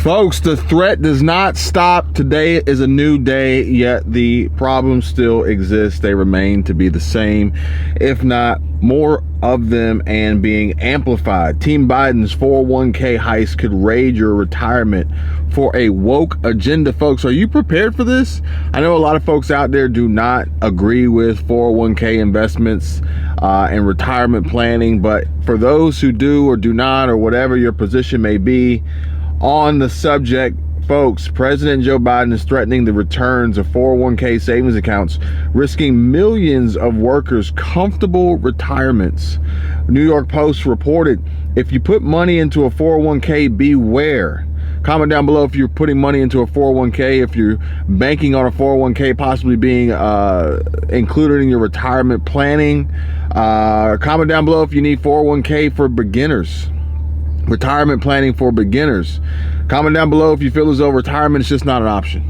Folks, the threat does not stop. Today is a new day, yet the problems still exist. They remain to be the same, if not more of them, and being amplified. Team Biden's 401k heist could raid your retirement for a woke agenda. Folks, are you prepared for this? I know a lot of folks out there do not agree with 401k investments and retirement planning, but for those who do or do not, or whatever your position may be on the subject, folks, President Joe Biden is threatening the returns of 401k savings accounts, risking millions of workers comfortable retirements. New York Post reported, if you put money into a 401k, beware. Comment down below if you're putting money into a 401k, if you're banking on a 401k possibly being included in your retirement planning. Comment down below if you need 401k for beginners. Retirement planning for beginners. Comment down below if you feel as though retirement is just not an option.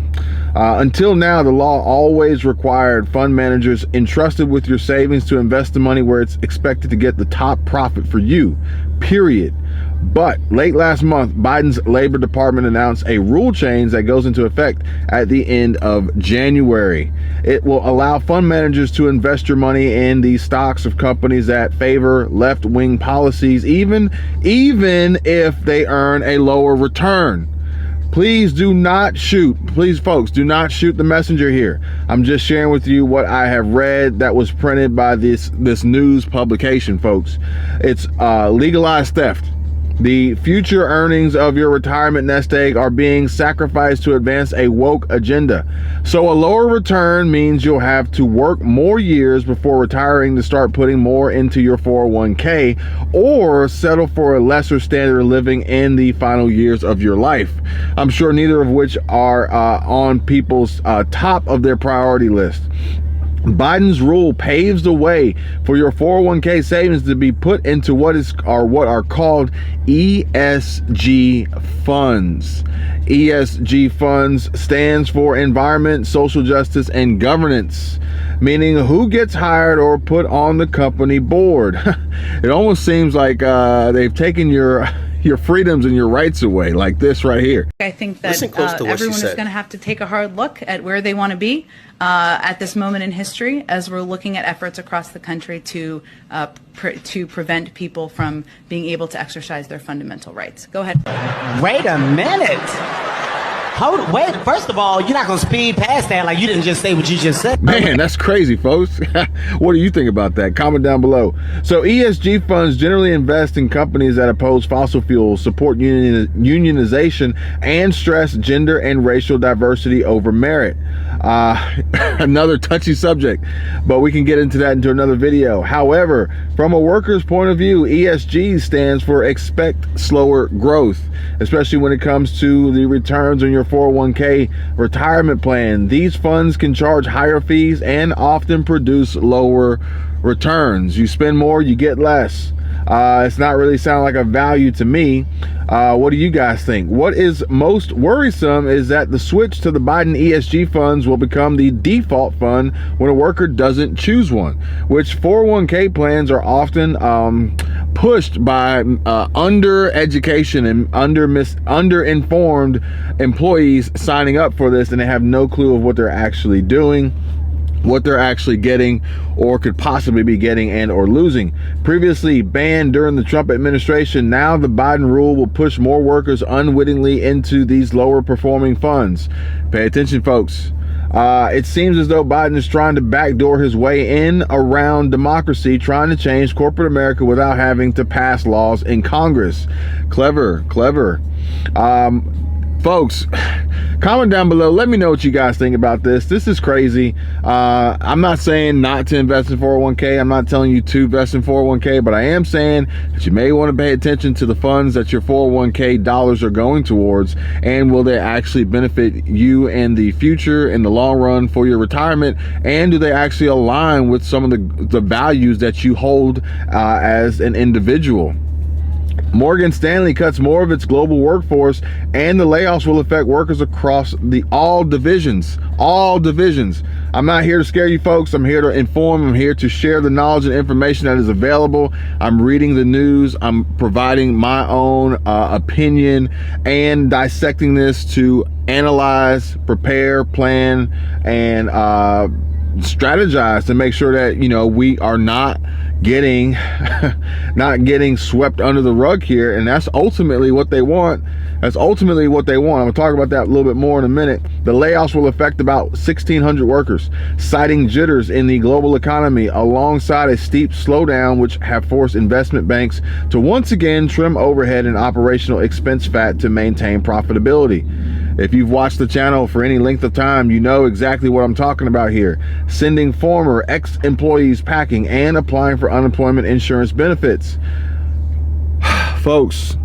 Until now, the law always required fund managers entrusted with your savings to invest the money where it's expected to get the top profit for you, period. But late last month, Biden's Labor Department announced a rule change that goes into effect at the end of January. It will allow fund managers to invest your money in the stocks of companies that favor left-wing policies, even if they earn a lower return. Please do not shoot. Please, folks, do not shoot the messenger here. I'm just sharing with you what I have read that was printed by this news publication, folks. It's legalized theft. The future earnings of your retirement nest egg are being sacrificed to advance a woke agenda. So a lower return means you'll have to work more years before retiring to start putting more into your 401k, or settle for a lesser standard of living in the final years of your life. I'm sure neither of which are on people's top of their priority list. Biden's rule paves the way for your 401k savings to be put into what are called ESG funds. ESG funds stands for environment, social justice, and governance, meaning who gets hired or put on the company board. It almost seems like they've taken your freedoms and your rights away, like this right here. I think that everyone is going to have to take a hard look at where they want to be at this moment in history, as we're looking at efforts across the country to prevent people from being able to exercise their fundamental rights. Go ahead. Wait a minute. Wait, first of all, you're not going to speed past that like you didn't just say what you just said. Man, that's crazy, folks. What do you think about that? Comment down below. So ESG funds generally invest in companies that oppose fossil fuels, support unionization, and stress gender and racial diversity over merit. Another touchy subject, but we can get into that into another video. However, from a worker's point of view, ESG stands for expect slower growth, especially when it comes to the returns on your 401k retirement plan. These funds can charge higher fees and often produce lower returns. You spend more, you get less. It's not really sound like a value to me. What do you guys think? What is most worrisome is that the switch to the Biden ESG funds will become the default fund when a worker doesn't choose one, which 401k plans are often pushed by under-education and under-informed employees signing up for this, and they have no clue of what they're actually doing, what they're actually getting, or could possibly be getting and or losing. Previously banned during the Trump administration, now the Biden rule will push more workers unwittingly into these lower performing funds. Pay attention, folks. It seems as though Biden is trying to backdoor his way in around democracy, trying to change corporate America without having to pass laws in Congress. Clever. Folks, comment down below. Let me know what you guys think about this. This is crazy. I'm not saying not to invest in 401k. I'm not telling you to invest in 401k, but I am saying that you may want to pay attention to the funds that your 401k dollars are going towards, and will they actually benefit you in the future, in the long run, for your retirement, and do they actually align with some of the values that you hold as an individual? Morgan Stanley cuts more of its global workforce, and the layoffs will affect workers across all divisions. I'm not here to scare you folks. I'm here to inform. I'm here to share the knowledge and information that is available. I'm reading the news. I'm providing my own opinion and dissecting this to analyze, prepare, plan, and strategize to make sure that, you know, we are not getting swept under the rug here. And that's ultimately what they want. I'm gonna talk about that a little bit more in a minute. The layoffs will affect about 1,600 workers, citing jitters in the global economy alongside a steep slowdown, which have forced investment banks to once again trim overhead and operational expense fat to maintain profitability. If you've watched the channel for any length of time, you know exactly what I'm talking about here. Sending former ex-employees packing and applying for unemployment insurance benefits. Folks,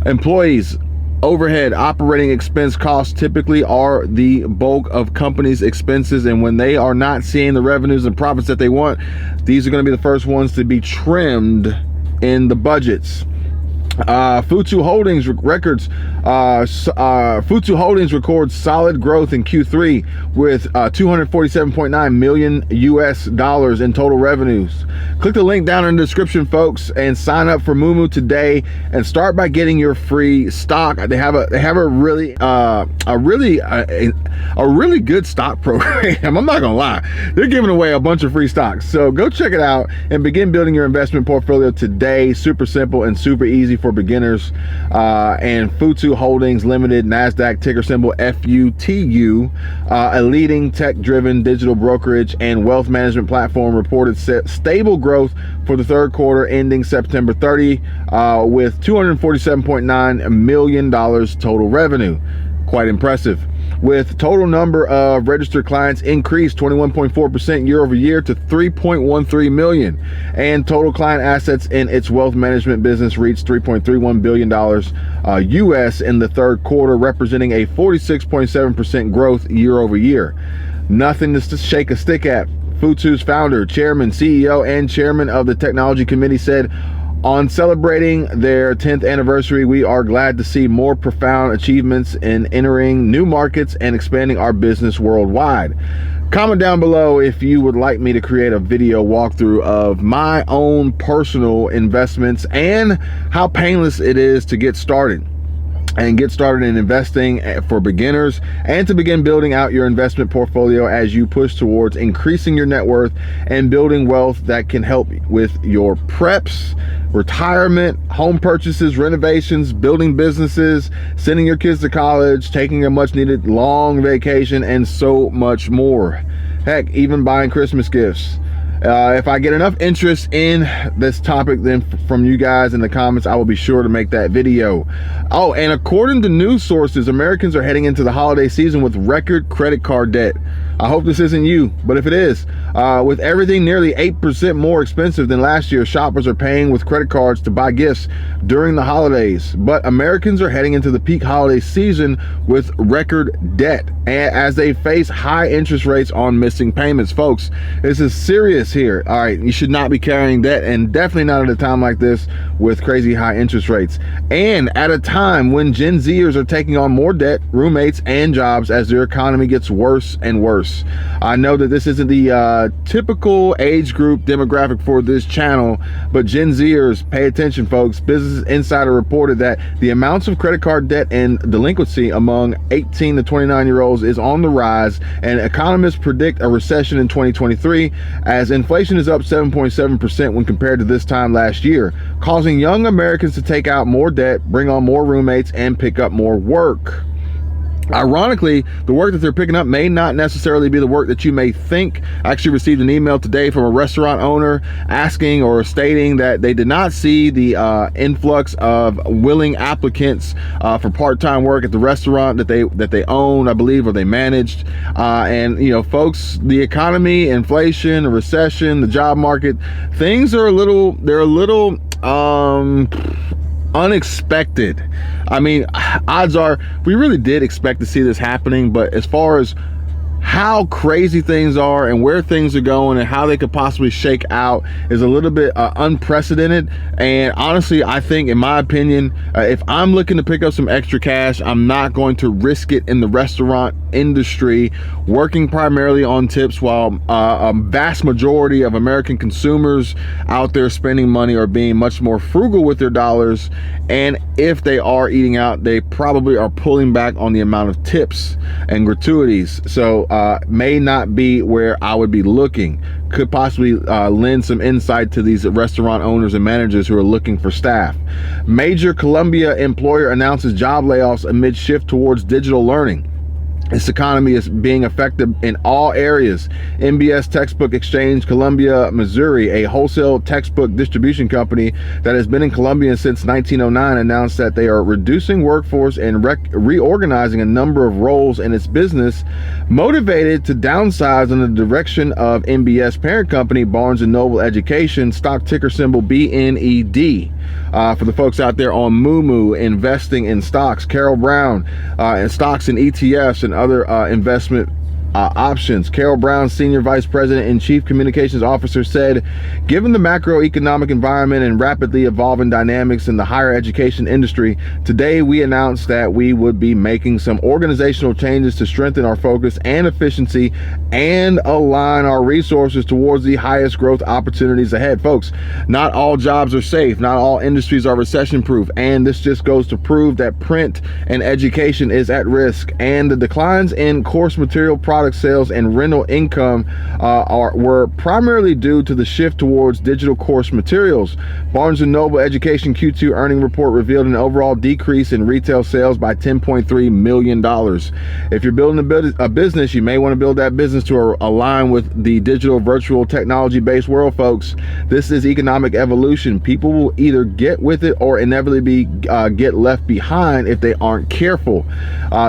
employees, overhead, operating expense costs typically are the bulk of companies' expenses, and when they are not seeing the revenues and profits that they want, these are going to be the first ones to be trimmed in the budgets. Futu Holdings records solid growth in Q3 with $247.9 million US in total revenues. Click the link down in the description, folks, and sign up for Moomoo today and start by getting your free stock. They have a really good stock program. I'm not gonna lie, they're giving away a bunch of free stocks. So go check it out and begin building your investment portfolio today. Super simple and super easy for beginners. And Futu Holdings Limited, NASDAQ ticker symbol FUTU, a leading tech-driven digital brokerage and wealth management platform, reported stable growth for the third quarter ending September 30 with $247.9 million total revenue. Quite impressive. With total number of registered clients increased 21.4% year over year to 3.13 million, and total client assets in its wealth management business reached $3.31 billion US in the third quarter, representing a 46.7% growth year over year. Nothing to shake a stick at. Futu's founder, chairman, CEO, and chairman of the technology committee said, on celebrating their 10th anniversary, we are glad to see more profound achievements in entering new markets and expanding our business worldwide. Comment down below if you would like me to create a video walkthrough of my own personal investments and how painless it is to get started. And get started in investing for beginners, and to begin building out your investment portfolio as you push towards increasing your net worth and building wealth that can help with your preps, retirement, home purchases, renovations, building businesses, sending your kids to college, taking a much needed long vacation, and so much more. Heck, even buying Christmas gifts. If I get enough interest in this topic then from you guys in the comments, I will be sure to make that video. Oh, and according to news sources, Americans are heading into the holiday season with record credit card debt. I hope this isn't you, but if it is, with everything nearly 8% more expensive than last year, shoppers are paying with credit cards to buy gifts during the holidays. But Americans are heading into the peak holiday season with record debt as they face high interest rates on missing payments. Folks, this is serious here. All right, you should not be carrying debt, and definitely not at a time like this with crazy high interest rates, and at a time when Gen Zers are taking on more debt, roommates, and jobs as their economy gets worse and worse. I know that this isn't the typical age group demographic for this channel, but Gen Zers, pay attention, folks. Business Insider reported that the amounts of credit card debt and delinquency among 18 to 29-year-olds is on the rise, and economists predict a recession in 2023 as inflation is up 7.7% when compared to this time last year, causing young Americans to take out more debt, bring on more roommates, and pick up more work. Ironically, the work that they're picking up may not necessarily be the work that you may think. I actually received an email today from a restaurant owner asking or stating that they did not see the influx of willing applicants for part-time work at the restaurant that they own, I believe, or they managed. And you know, folks, the economy, inflation, the recession, the job market, things are a little unexpected. I mean, odds are we really did expect to see this happening, but as far as how crazy things are and where things are going and how they could possibly shake out is a little bit unprecedented. And honestly, I think, in my opinion, if I'm looking to pick up some extra cash, I'm not going to risk it in the restaurant industry, working primarily on tips, while a vast majority of American consumers out there spending money are being much more frugal with their dollars. And if they are eating out, they probably are pulling back on the amount of tips and gratuities. So may not be where I would be looking. Could possibly lend some insight to these restaurant owners and managers who are looking for staff. Major Columbia employer announces job layoffs amid shift towards digital learning. This economy is being affected in all areas. MBS Textbook Exchange, Columbia, Missouri, a wholesale textbook distribution company that has been in Columbia since 1909, announced that they are reducing workforce and reorganizing a number of roles in its business, motivated to downsize in the direction of MBS parent company Barnes & Noble Education, stock ticker symbol BNED. For the folks out there on Moomoo, investing in stocks, Carol Brown, and stocks and ETFs and other investment options. Carol Brown, Senior Vice President and Chief Communications Officer, said, given the macroeconomic environment and rapidly evolving dynamics in the higher education industry, today we announced that we would be making some organizational changes to strengthen our focus and efficiency and align our resources towards the highest growth opportunities ahead. Folks, not all jobs are safe. Not all industries are recession proof. And this just goes to prove that print and education is at risk. And the declines in course material product sales and rental income were primarily due to the shift towards digital course materials. Barnes & Noble Education Q2 earning report revealed an overall decrease in retail sales by $10.3 million. If you're building a business, you may want to build that business to align with the digital, virtual, technology-based world, folks. This is economic evolution. People will either get with it or inevitably get left behind if they aren't careful.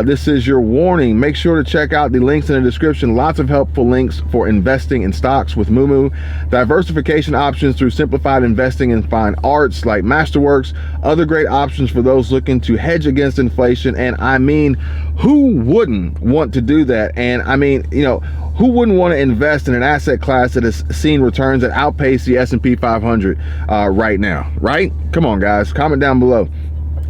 This is your warning. Make sure to check out the links in the description. Lots of helpful links for investing in stocks with Moomoo, diversification options through simplified investing in fine arts like Masterworks, other great options for those looking to hedge against inflation. And I mean, who wouldn't want to do that? And I mean, you know, who wouldn't want to invest in an asset class that has seen returns that outpace the S&P 500 right now, right? Come on, guys, comment down below.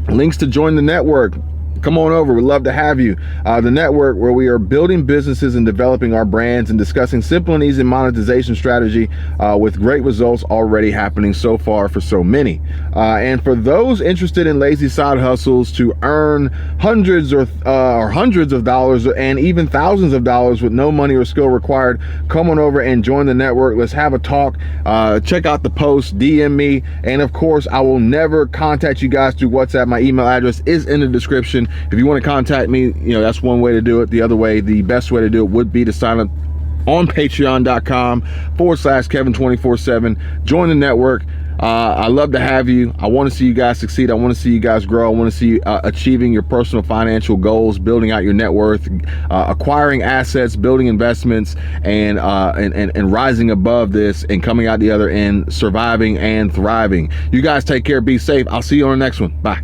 Links to join the network. Come on over. We'd love to have you. The network where we are building businesses and developing our brands and discussing simple and easy monetization strategy with great results already happening so far for so many. And for those interested in lazy side hustles to earn hundreds or hundreds of dollars and even thousands of dollars with no money or skill required, come on over and join the network. Let's have a talk. Check out the post, DM me. And of course, I will never contact you guys through WhatsApp. My email address is in the description. If you want to contact me, you know, that's one way to do it. The other way, the best way to do it would be to sign up on patreon.com/Kevin247. Join the network. I love to have you. I want to see you guys succeed. I want to see you guys grow. I want to see you achieving your personal financial goals, building out your net worth, acquiring assets, building investments, and rising above this and coming out the other end, surviving and thriving. You guys take care. Be safe. I'll see you on the next one. Bye.